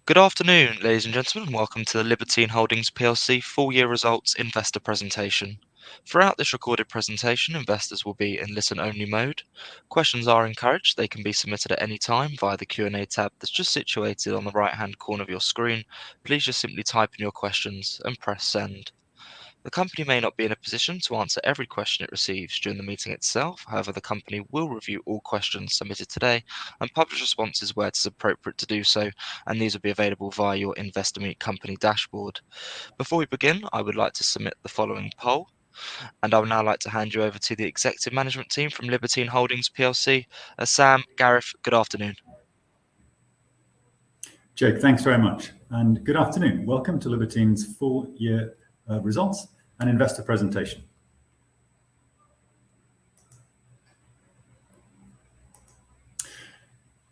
Good afternoon, ladies and gentlemen, and welcome to the Libertine Holdings PLC full year results investor presentation. Throughout this recorded presentation, investors will be in listen-only mode. Questions are encouraged. They can be submitted at any time via the Q&A tab that's just situated on the right-hand corner of your screen. Please just simply type in your questions and press send. The company may not be in a position to answer every question it receives during the meeting itself. However, the company will review all questions submitted today and publish responses where it is appropriate to do so, and these will be available via your Investor Meet company dashboard. Before we begin, I would like to submit the following poll, and I would now like to hand you over to the executive management team from Libertine Holdings PLC. Sam, Gareth, good afternoon. Jake, thanks very much, and good afternoon. Welcome to Libertine's full year results and investor presentation.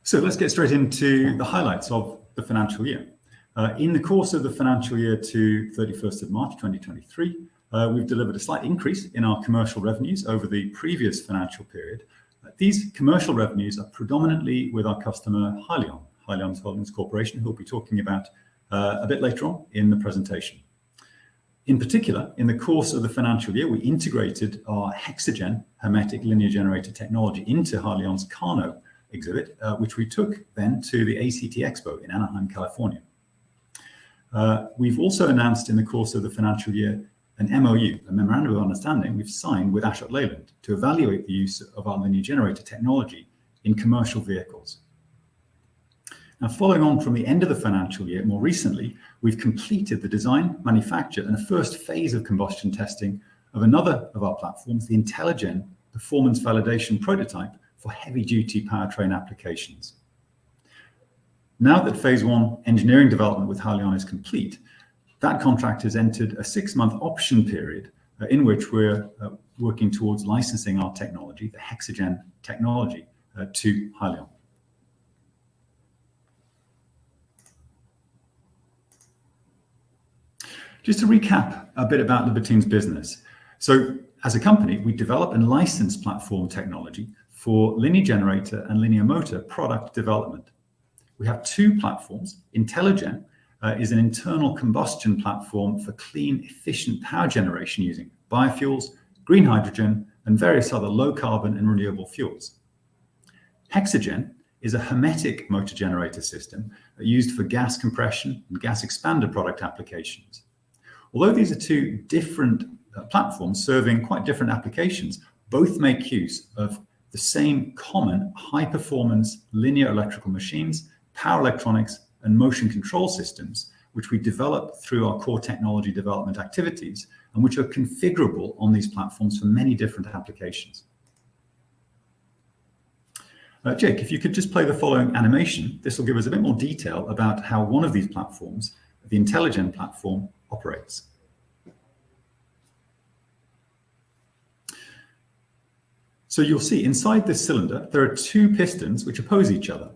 So let's get straight into the highlights of the financial year. In the course of the financial year to 31st of March 2023, we've delivered a slight increase in our commercial revenues over the previous financial period. These commercial revenues are predominantly with our customer Hyliion Holdings Corporation, who we'll be talking about a bit later on in the presentation. In particular, in the course of the financial year, we integrated our Hexagen hermetic linear generator technology into Hyliion's Carno exhibit, which we took then to the ACT Expo in Anaheim, California. We've also announced in the course of the financial year an MOU, a memorandum of understanding we've signed with Ashok Leyland to evaluate the use of our linear generator technology in commercial vehicles. Now, following on from the end of the financial year, more recently, we've completed the design, manufacture, and a first phase of combustion testing of another of our platforms, the IntelliGen performance validation prototype for heavy-duty powertrain applications. Now that phase one engineering development with Hyliion is complete, that contract has entered a 6-month option period in which we're working towards licensing our technology, the Hexagen technology, to Hyliion. Just to recap a bit about Libertine's business. So as a company, we develop and license platform technology for linear generator and linear motor product development. We have 2 platforms. IntelliGen is an internal combustion platform for clean, efficient power generation using biofuels, green hydrogen, and various other low carbon and renewable fuels. Hexagen is a hermetic motor generator system used for gas compression and gas expander product applications. Although these are 2 different platforms serving quite different applications, both make use of the same common high-performance linear electrical machines, power electronics, and motion control systems, which we develop through our core technology development activities, and which are configurable on these platforms for many different applications. Jake, if you could just play the following animation, this will give us a bit more detail about how one of these platforms, the IntelliGen platform, operates. So you'll see inside this cylinder, there are 2 pistons which oppose each other.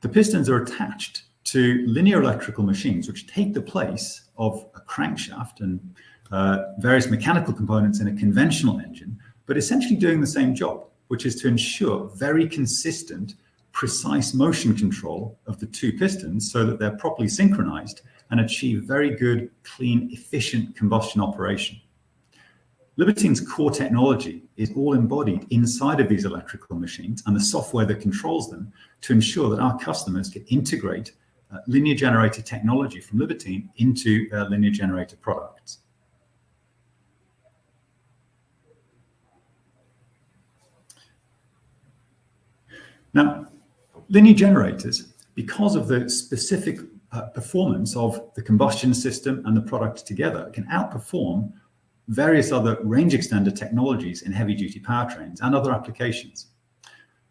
The pistons are attached to linear electrical machines, which take the place of a crankshaft and various mechanical components in a conventional engine, but essentially doing the same job, which is to ensure very consistent, precise motion control of the 2 pistons so that they're properly synchronized and achieve very good, clean, efficient combustion operation. Libertine's core technology is all embodied inside of these electrical machines and the software that controls them to ensure that our customers can integrate linear generator technology from Libertine into their linear generator products. Now, linear generators, because of the specific performance of the combustion system and the product together, can outperform various other range extender technologies in heavy-duty powertrains and other applications.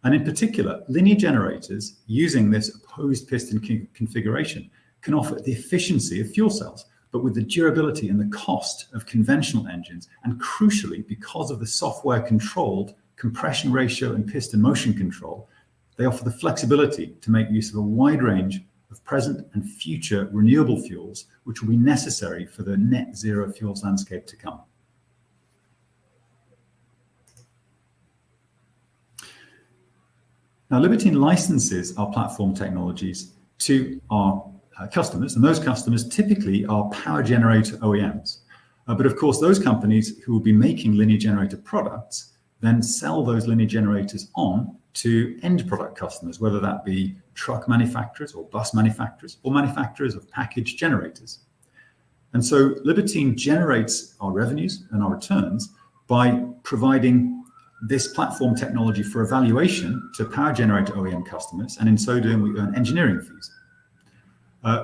And in particular, linear generators using this opposed piston configuration can offer the efficiency of fuel cells, but with the durability and the cost of conventional engines, and crucially, because of the software-controlled compression ratio and piston motion control, they offer the flexibility to make use of a wide range of present and future renewable fuels, which will be necessary for the net zero fuels landscape to come. Now, Libertine licenses our platform technologies to our customers, and those customers typically are power generator OEMs. But of course, those companies who will be making linear generator products then sell those linear generators on to end product customers, whether that be truck manufacturers or bus manufacturers or manufacturers of packaged generators. And so Libertine generates our revenues and our returns by providing this platform technology for evaluation to power generator OEM customers, and in so doing, we earn engineering fees.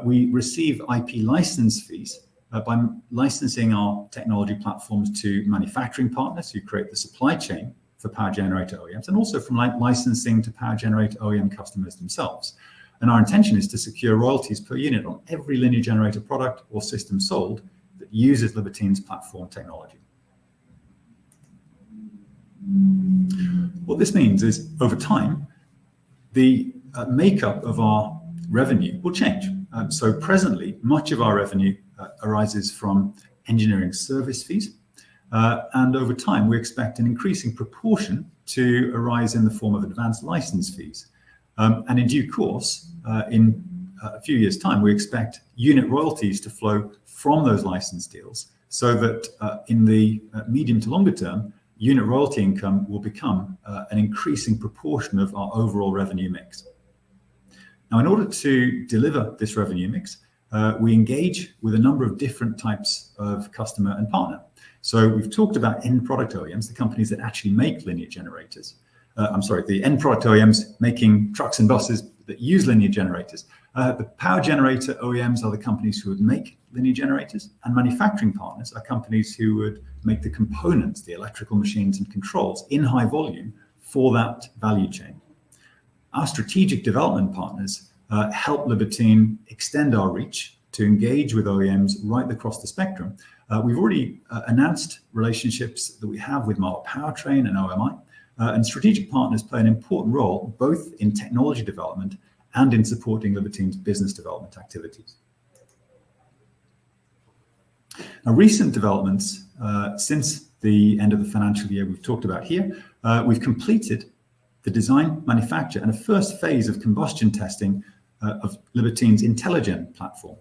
We receive IP license fees by licensing our technology platforms to manufacturing partners who create the supply chain for power generator OEMs, and also from licensing to power generator OEM customers themselves. And our intention is to secure royalties per unit on every linear generator product or system sold that uses Libertine's platform technology. What this means is, over time, the makeup of our revenue will change. So presently, much of our revenue arises from engineering service fees. And over time, we expect an increasing proportion to arise in the form of advanced license fees. And in due course, in a few years' time, we expect unit royalties to flow from those license deals, so that in the medium to longer term, unit royalty income will become an increasing proportion of our overall revenue mix. Now, in order to deliver this revenue mix, we engage with a number of different types of customer and partner. So we've talked about end product OEMs, the companies that actually make linear generators. The end product OEMs making trucks and buses that use linear generators. The power generator OEMs are the companies who would make linear generators, and manufacturing partners are companies who would make the components, the electrical machines and controls in high volume for that value chain. Our strategic development partners help Libertine extend our reach to engage with OEMs right across the spectrum. We've already announced relationships that we have with Marlboro Powertrain and OMI, and strategic partners play an important role both in technology development and in supporting Libertine's business development activities. Now, recent developments since the end of the financial year we've talked about here, we've completed the design, manufacture, and a first phase of combustion testing of Libertine's IntelliGen platform.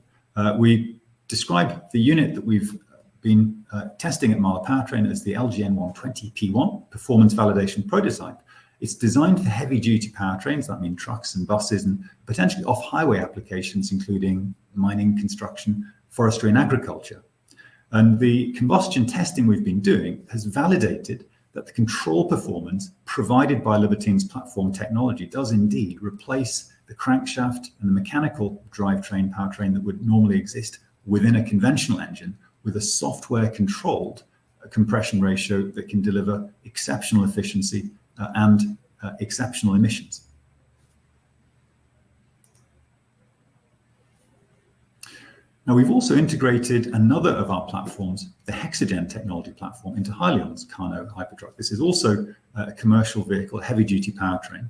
We describe the unit that we've been testing at Marlboro Powertrain as the LGN120P1 Performance Validation Prototype. It's designed for heavy-duty powertrains, that means trucks and buses, and potentially off-highway applications, including mining, construction, forestry, and agriculture. And the combustion testing we've been doing has validated that the control performance provided by Libertine's platform technology does indeed replace the crankshaft and the mechanical drivetrain powertrain that would normally exist within a conventional engine, with a software-controlled compression ratio that can deliver exceptional efficiency and exceptional emissions. Now, we've also integrated another of our platforms, the Hexagen technology platform, into Hyliion's Carno hypertruck. This is also a commercial vehicle, heavy-duty powertrain.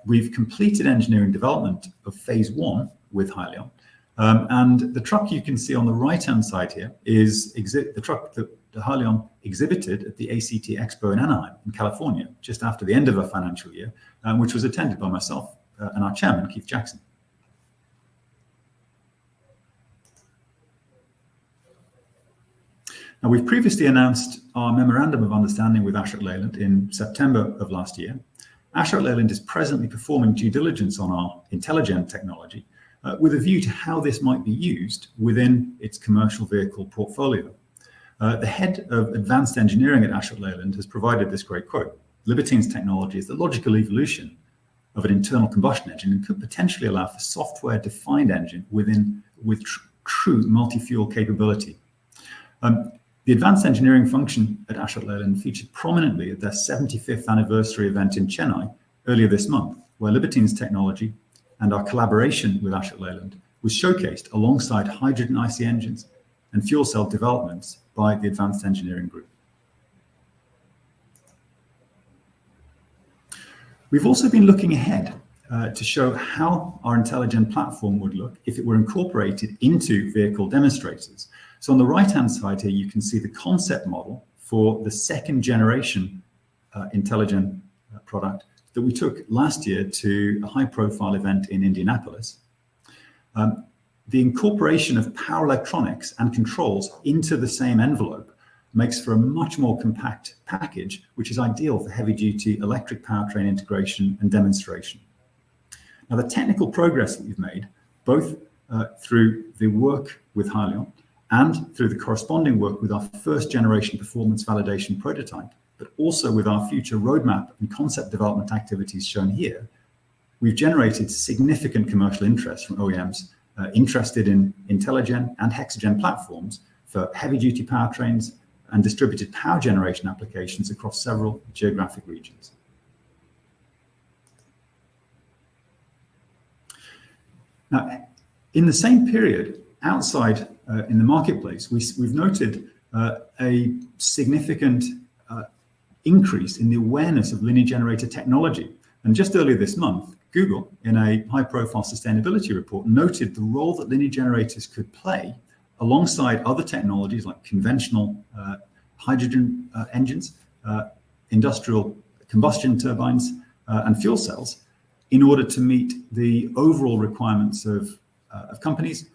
We've completed engineering development of phase 1 with Hyliion. And the truck you can see on the right-hand side here is the truck that Hyliion exhibited at the ACT Expo in Anaheim, in California, just after the end of our financial year, which was attended by myself and our chairman, Keith Jackson. Now, we've previously announced our Memorandum of Understanding with Ashok Leyland in September of last year. Ashok Leyland is presently performing due diligence on our IntelliGen technology with a view to how this might be used within its commercial vehicle portfolio. The head of advanced engineering at Ashok Leyland has provided this great quote: "Libertine's technology is the logical evolution of an internal combustion engine and could potentially allow for software-defined engine with true multi-fuel capability." The advanced engineering function at Ashok Leyland featured prominently at their 75th anniversary event in Chennai earlier this month, where Libertine's technology and our collaboration with Ashok Leyland was showcased alongside hydrogen IC engines and fuel cell developments by the Advanced Engineering Group. We've also been looking ahead to show how our IntelliGen platform would look if it were incorporated into vehicle demonstrators. So on the right-hand side here, you can see the concept model for the second generation IntelliGen product that we took last year to a high-profile event in Indianapolis. The incorporation of power electronics and controls into the same envelope makes for a much more compact package, which is ideal for heavy-duty electric powertrain integration and demonstration. Now, the technical progress that we've made, both through the work with Hyliion and through the corresponding work with our first generation performance validation prototype, but also with our future roadmap and concept development activities shown here, we've generated significant commercial interest from OEMs interested in IntelliGen and Hexagen platforms for heavy-duty powertrains and distributed power generation applications across several geographic regions. Now, in the same period, outside in the marketplace, we've noted a significant increase in the awareness of linear generator technology. And just earlier this month, Google, in a high-profile sustainability report, noted the role that linear generators could play alongside other technologies like conventional hydrogen engines, industrial combustion turbines, and fuel cells, in order to meet the overall requirements of companies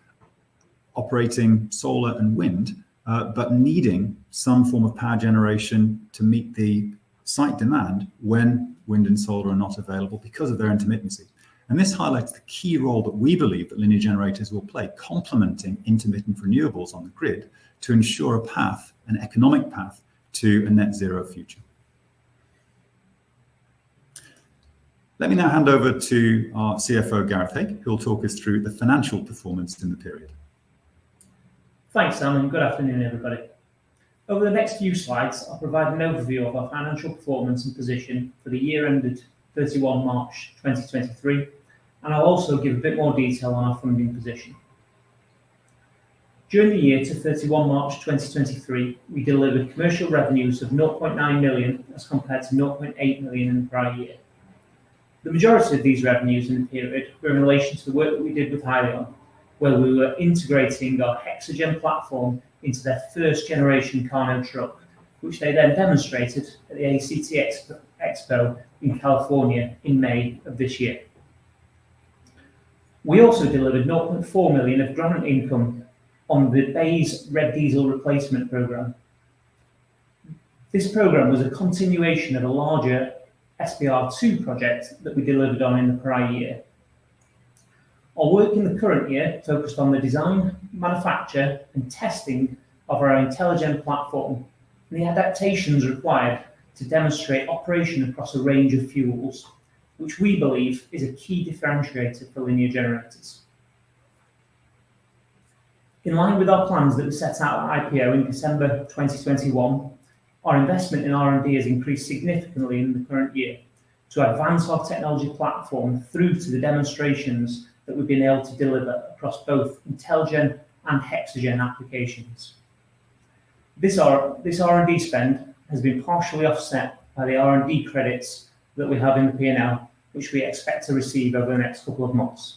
operating solar and wind, but needing some form of power generation to meet the site demand when wind and solar are not available because of their intermittency. And this highlights the key role that we believe that linear generators will play, complementing intermittent renewables on the grid to ensure a path, an economic path, to a net zero future. Let me now hand over to our CFO, Gareth Haig, who will talk us through the financial performance in the period. Thanks, Sam, and good afternoon, everybody. Over the next few slides, I'll provide an overview of our financial performance and position for the year ended 31 March 2023, and I'll also give a bit more detail on our funding position. During the year to 31 March 2023, we delivered commercial revenues of 0.9 million as compared to 0.8 million in the prior year. The majority of these revenues in the period were in relation to the work that we did with Hyliion, where we were integrating our Hexagen platform into their first generation Carno truck, which they then demonstrated at the ACT Expo in California in May of this year. We also delivered 0.4 million of grant income on the BAYS red diesel replacement programme. This programme was a continuation of a larger SBR2 project that we delivered on in the prior year. Our work in the current year focused on the design, manufacture and testing of our IntelliGen platform and the adaptations required to demonstrate operation across a range of fuels, which we believe is a key differentiator for linear generators. In line with our plans that were set out at IPO in December 2021, our investment in R&D has increased significantly in the current year to advance our technology platform through to the demonstrations that we've been able to deliver across both IntelliGen and Hexagen applications. This R&D spend has been partially offset by the R&D credits that we have in the P&L, which we expect to receive over the next couple of months.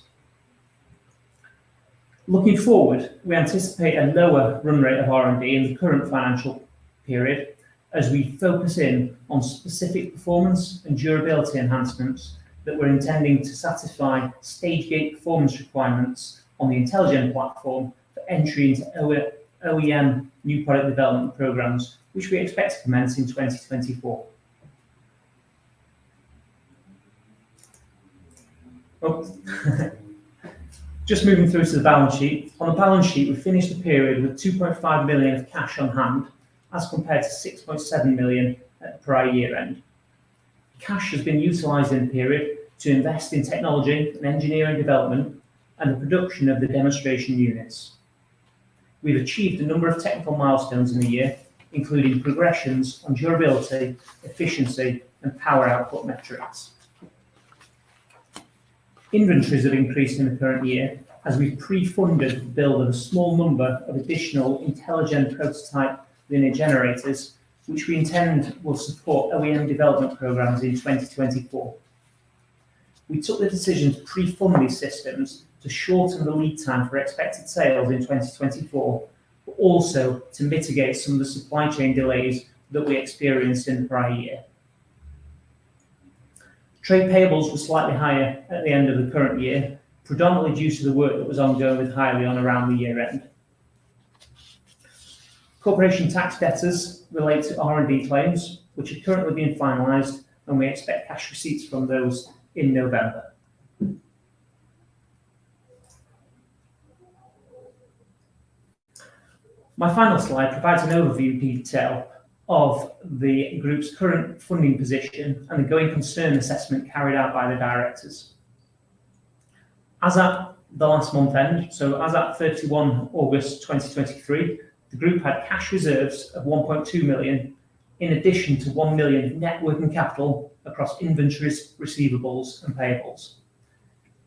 Looking forward, we anticipate a lower run rate of R&D in the current financial period as we focus in on specific performance and durability enhancements that we're intending to satisfy stage gate performance requirements on the IntelliGen platform for entry into OEM new product development programs, which we expect to commence in 2024. Just moving through to the balance sheet. On the balance sheet, we finished the period with 2.5 million of cash on hand as compared to 6.7 million at the prior year end. Cash has been utilised in the period to invest in technology and engineering development and the production of the demonstration units. We've achieved a number of technical milestones in the year, including progressions on durability, efficiency and power output metrics. Inventories have increased in the current year as we've pre-funded the build of a small number of additional IntelliGen prototype linear generators, which we intend will support OEM development programs in 2024. We took the decision to pre-fund these systems to shorten the lead time for expected sales in 2024, but also to mitigate some of the supply chain delays that we experienced in the prior year. Trade payables were slightly higher at the end of the current year predominantly due to the work that was ongoing with Hyliion around the year end. Corporation tax debtors relate to R&D claims, which are currently being finalised, and we expect cash receipts from those in November. My final slide provides an overview detail of the group's current funding position and the going concern assessment carried out by the directors. As at the last month end, so as at 31 August 2023, the group had cash reserves of 1.2 million, in addition to 1 million net working capital across inventories, receivables and payables.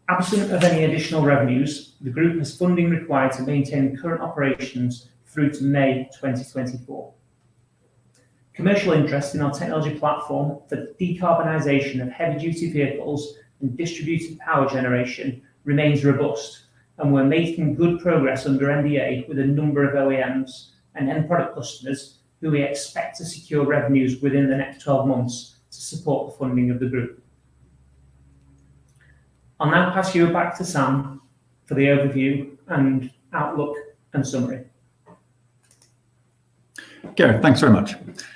Absent of any additional revenues, the group has funding required to maintain current operations through to May 2024. Commercial interest in our technology platform for the decarbonisation of heavy-duty vehicles and distributed power generation remains robust, and we're making good progress under NDA with a number of OEMs and end product customers who we expect to secure revenues within the next 12 months to support the funding of the group. I'll now pass you back to Sam for the overview and outlook and summary. Gareth, thanks very much.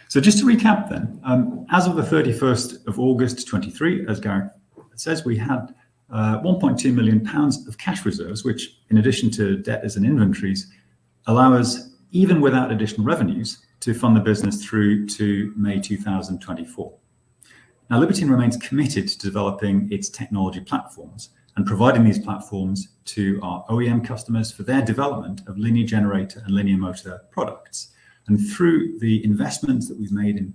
So just to recap then, as of the 31st of August 23, as Gareth says, we had £1.2 million of cash reserves, which in addition to debtors and inventories, allow us, even without additional revenues, to fund the business through to May 2024. Now, Libertine remains committed to developing its technology platforms and providing these platforms to our OEM customers for their development of linear generator and linear motor products. And through the investments that we've made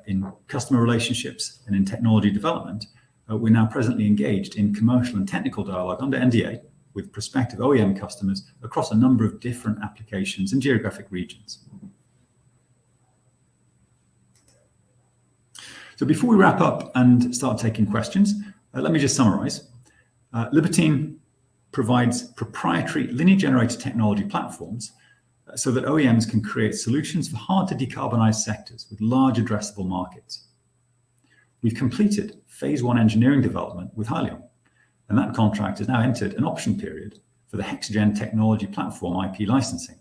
in customer relationships and in technology development, we're now presently engaged in commercial and technical dialogue under NDA with prospective OEM customers across a number of different applications and geographic regions. So before we wrap up and start taking questions, let me just summarize. Libertine provides proprietary linear generator technology platforms so that OEMs can create solutions for hard to decarbonize sectors with large addressable markets. We've completed phase 1 engineering development with Hyliion, and that contract has now entered an option period for the HexGen technology platform IP licensing.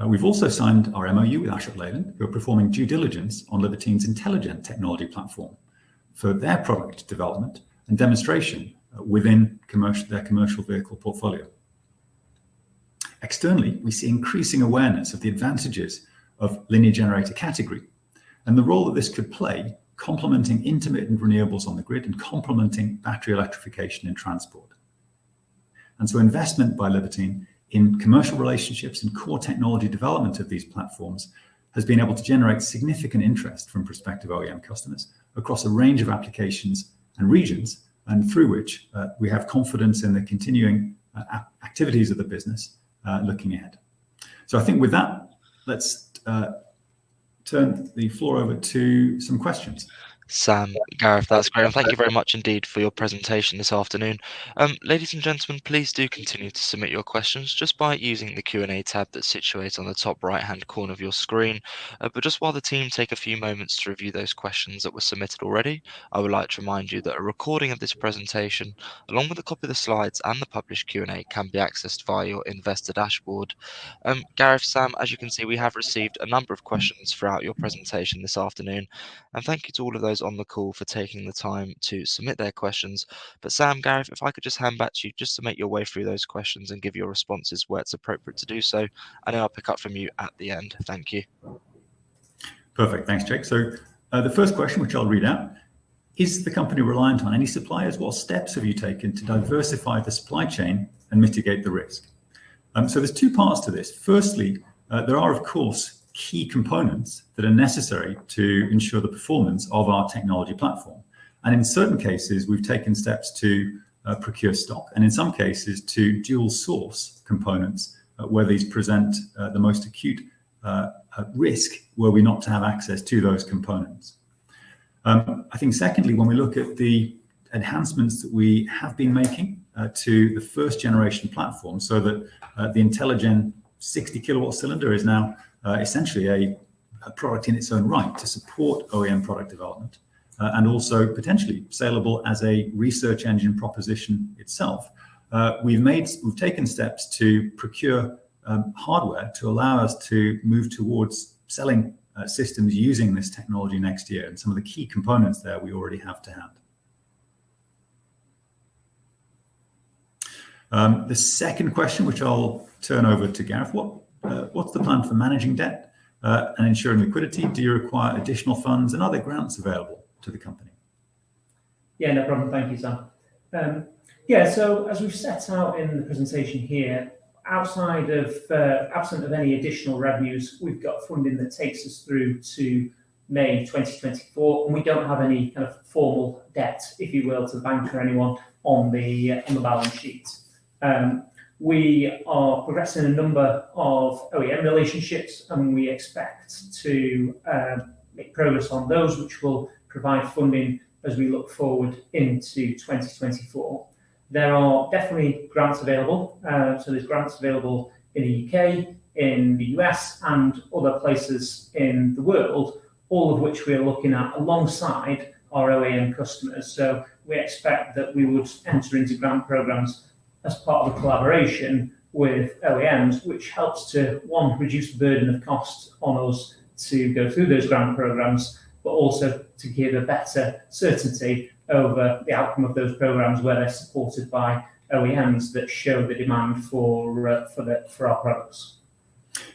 We've also signed our MOU with Ashok Leyland, who are performing due diligence on Libertine's intelligent technology platform for their product development and demonstration within their commercial vehicle portfolio. Externally, we see increasing awareness of the advantages of linear generator category and the role that this could play complementing intermittent renewables on the grid and complementing battery electrification in transport. And so investment by Libertine in commercial relationships and core technology development of these platforms has been able to generate significant interest from prospective OEM customers across a range of applications and regions, and through which we have confidence in the continuing activities of the business looking ahead. So I think with that, let's turn the floor over to some questions. Sam, Gareth, that's great. And thank you very much indeed for your presentation this afternoon. Ladies and gentlemen, please do continue to submit your questions just by using the Q&A tab that's situated on the top right-hand corner of your screen. But just while the team take a few moments to review those questions that were submitted already, I would like to remind you that a recording of this presentation, along with a copy of the slides and the published Q&A, can be accessed via your investor dashboard. Gareth, Sam, as you can see, we have received a number of questions throughout your presentation this afternoon. And thank you to all of those on the call for taking the time to submit their questions. But Sam, Gareth, if I could just hand back to you just to make your way through those questions and give your responses where it's appropriate to do so, and then I'll pick up from you at the end. Thank you. Perfect, thanks, Jake. So the first question, which I'll read out, is the company reliant on any suppliers? What steps have you taken to diversify the supply chain and mitigate the risk? So there's two parts to this. Firstly, there are, of course, key components that are necessary to ensure the performance of our technology platform. And in certain cases, we've taken steps to procure stock, and in some cases to dual source components where these present the most acute risk were we not to have access to those components. I think secondly, when we look at the enhancements that we have been making to the first generation platform, so that the IntelliGen 60 kilowatt cylinder is now essentially a product in its own right to support OEM product development. and also potentially saleable as a research engine proposition itself. We've taken steps to procure hardware to allow us to move towards selling systems using this technology next year, and some of the key components there we already have to hand. The second question, which I'll turn over to Gareth, what's the plan for managing debt and ensuring liquidity? Do you require additional funds, and are there grants available to the company? Yeah, no problem. Thank you, Sam. So as we've set out in the presentation here, absent of any additional revenues, we've got funding that takes us through to May 2024, and we don't have any kind of formal debt, if you will, to the bank or anyone on the balance sheet. We are progressing a number of OEM relationships, and we expect to make progress on those, which will provide funding as we look forward into 2024. There are definitely grants available. So there's grants available in the UK, in the US, and other places in the world, all of which we are looking at alongside our OEM customers. So we expect that we would enter into grant programs as part of a collaboration with OEMs, which helps to, one, reduce the burden of cost on us to go through those grant programs, but also to give a better certainty over the outcome of those programs where they're supported by OEMs that show the demand for our products.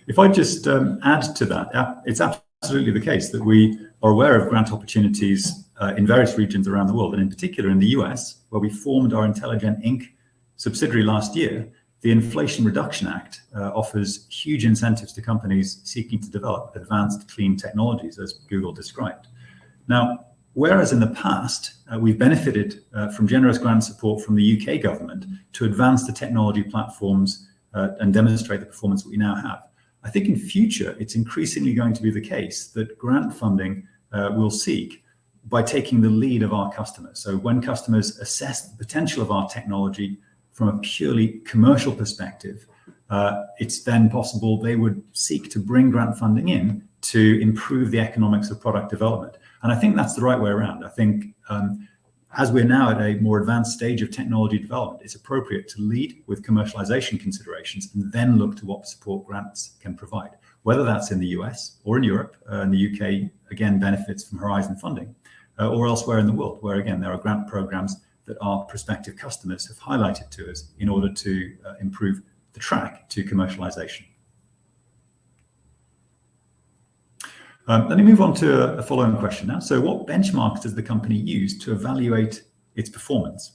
If I just add to that, it's absolutely the case that we are aware of grant opportunities in various regions around the world, and in particular in the US, where we formed our Intelligent Inc. subsidiary last year. The Inflation Reduction Act offers huge incentives to companies seeking to develop advanced clean technologies, as Google described. Now, whereas in the past, we've benefited from generous grant support from the UK government to advance the technology platforms and demonstrate the performance that we now have, I think in future, it's increasingly going to be the case that grant funding will seek by taking the lead of our customers. So when customers assess the potential of our technology from a purely commercial perspective, it's then possible they would seek to bring grant funding in to improve the economics of product development. And I think that's the right way around. I think as we're now at a more advanced stage of technology development, it's appropriate to lead with commercialization considerations and then look to what support grants can provide, whether that's in the US or in Europe. And the UK, again, benefits from Horizon funding, or elsewhere in the world, where, again, there are grant programs that our prospective customers have highlighted to us in order to improve the track to commercialization. Let me move on to a following question now. So what benchmarks does the company use to evaluate its performance?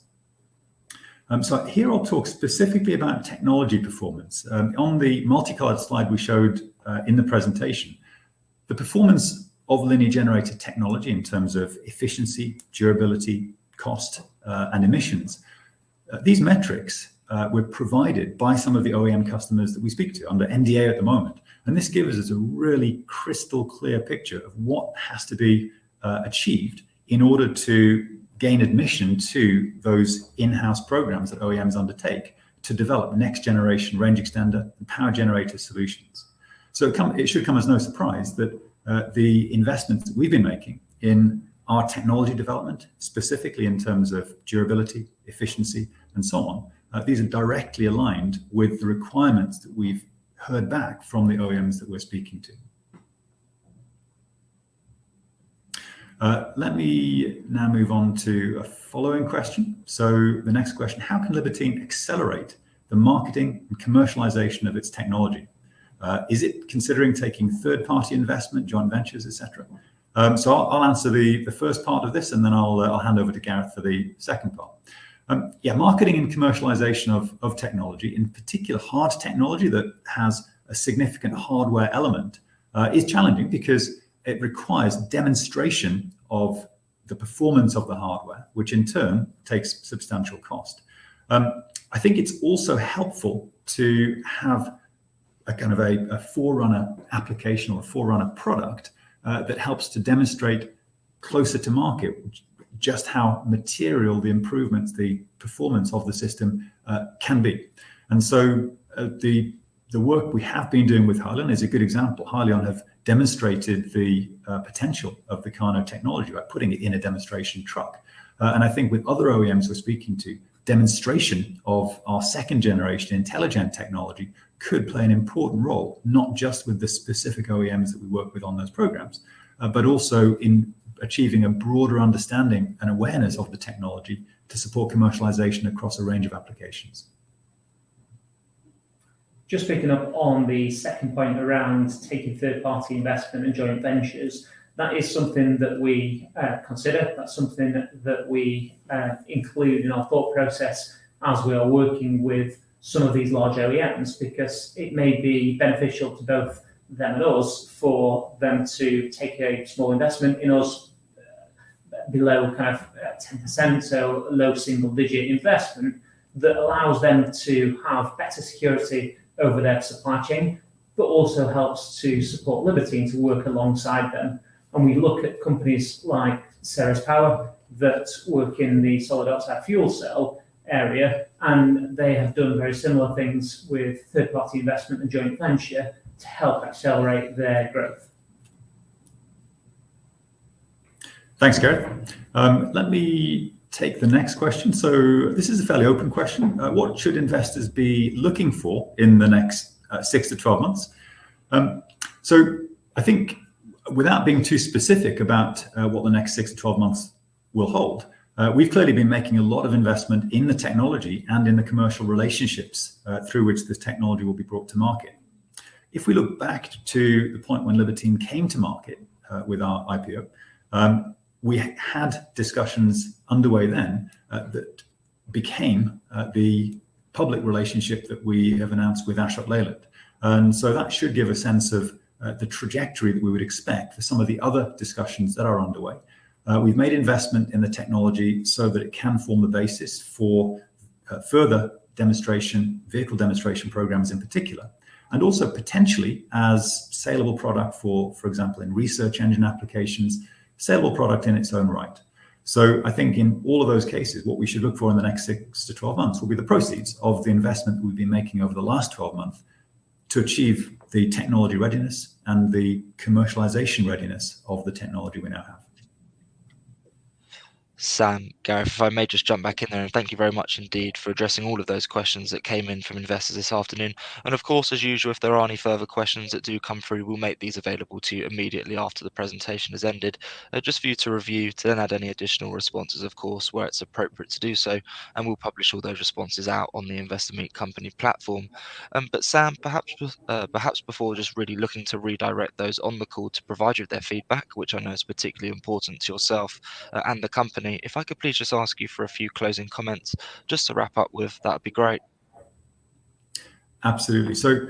So here I'll talk specifically about technology performance. On the multicolored slide we showed in the presentation, the performance of linear generated technology in terms of efficiency, durability, cost, and emissions. These metrics were provided by some of the OEM customers that we speak to under NDA at the moment. And this gives us a really crystal clear picture of what has to be achieved in order to gain admission to those in-house programs that OEMs undertake to develop next generation range extender and power generator solutions. So it should come as no surprise that the investments that we've been making in our technology development, specifically in terms of durability, efficiency, and so on, these are directly aligned with the requirements that we've heard back from the OEMs that we're speaking to. Let me now move on to a following question. So the next question, how can Libertine accelerate the marketing and commercialization of its technology? Is it considering taking third-party investment, joint ventures, etc.? So I'll answer the first part of this, and then I'll hand over to Gareth for the second part. Marketing and commercialization of technology, in particular hard technology that has a significant hardware element, is challenging because it requires demonstration of the performance of the hardware, which in turn takes substantial cost. I think it's also helpful to have a kind of a forerunner application or a forerunner product that helps to demonstrate closer to market just how material the improvements, the performance of the system can be. And so the work we have been doing with Hyliion is a good example. Hyliion have demonstrated the potential of the Carno technology by putting it in a demonstration truck. And I think with other OEMs we're speaking to, demonstration of our second generation intelligent technology could play an important role, not just with the specific OEMs that we work with on those programs, but also in achieving a broader understanding and awareness of the technology to support commercialization across a range of applications. Just picking up on the second point around taking third-party investment and joint ventures, that is something that we consider. That's something that we include in our thought process as we are working with some of these large OEMs, because it may be beneficial to both them and us for them to take a small investment in us below kind of 10%, so low single-digit investment that allows them to have better security over their supply chain, but also helps to support Libertine to work alongside them. And we look at companies like Ceres Power that work in the solid oxide fuel cell area, and they have done very similar things with third-party investment and joint venture to help accelerate their growth. Thanks, Gareth. Let me take the next question. So this is a fairly open question. What should investors be looking for in the next 6 to 12 months? So I think without being too specific about what the next 6 to 12 months will hold, we've clearly been making a lot of investment in the technology and in the commercial relationships through which this technology will be brought to market. If we look back to the point when Libertine came to market with our IPO, we had discussions underway then that became the public relationship that we have announced with Ashok Leyland. And so that should give a sense of the trajectory that we would expect for some of the other discussions that are underway. We've made investment in the technology so that it can form the basis for further demonstration, vehicle demonstration programs in particular, and also potentially as saleable product for example, in research engine applications, saleable product in its own right. So I think in all of those cases, what we should look for in the next 6 to 12 months will be the proceeds of the investment we've been making over the last 12 months to achieve the technology readiness and the commercialization readiness of the technology we now have. Sam, Gareth, if I may just jump back in there, and thank you very much indeed for addressing all of those questions that came in from investors this afternoon. And of course, as usual, if there are any further questions that do come through, we'll make these available to you immediately after the presentation has ended, just for you to review, to then add any additional responses, of course, where it's appropriate to do so. And we'll publish all those responses out on the Investor Meet Company platform. But Sam, perhaps before just really looking to redirect those on the call to provide you with their feedback, which I know is particularly important to yourself and the company, if I could please just ask you for a few closing comments just to wrap up with, that would be great. Absolutely. So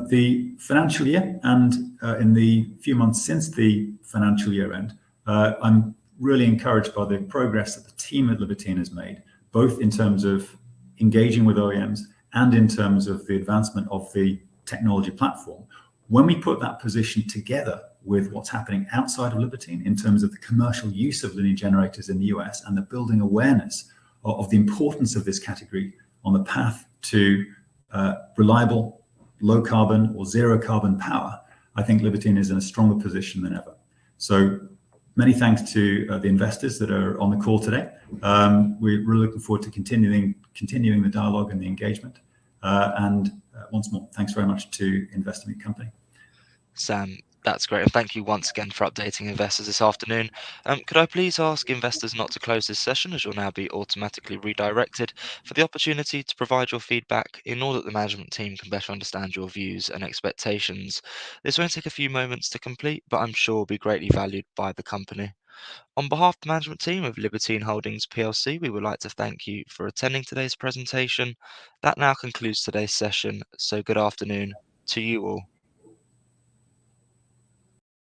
the financial year and in the few months since the financial year end, I'm really encouraged by the progress that the team at Libertine has made, both in terms of engaging with OEMs and in terms of the advancement of the technology platform. When we put that position together with what's happening outside of Libertine in terms of the commercial use of linear generators in the US and the building awareness of the importance of this category on the path to reliable, low carbon or zero carbon power, I think Libertine is in a stronger position than ever. So many thanks to the investors that are on the call today. We're really looking forward to continuing the dialogue and the engagement. Once more, thanks very much to Investor Meet Company. Sam, that's great. And thank you once again for updating investors this afternoon. Could I please ask investors not to close this session, as you'll now be automatically redirected, for the opportunity to provide your feedback in order that the management team can better understand your views and expectations. This won't take a few moments to complete, but I'm sure will be greatly valued by the company. On behalf of the management team of Libertine Holdings PLC, we would like to thank you for attending today's presentation. That now concludes today's session, so good afternoon to you all.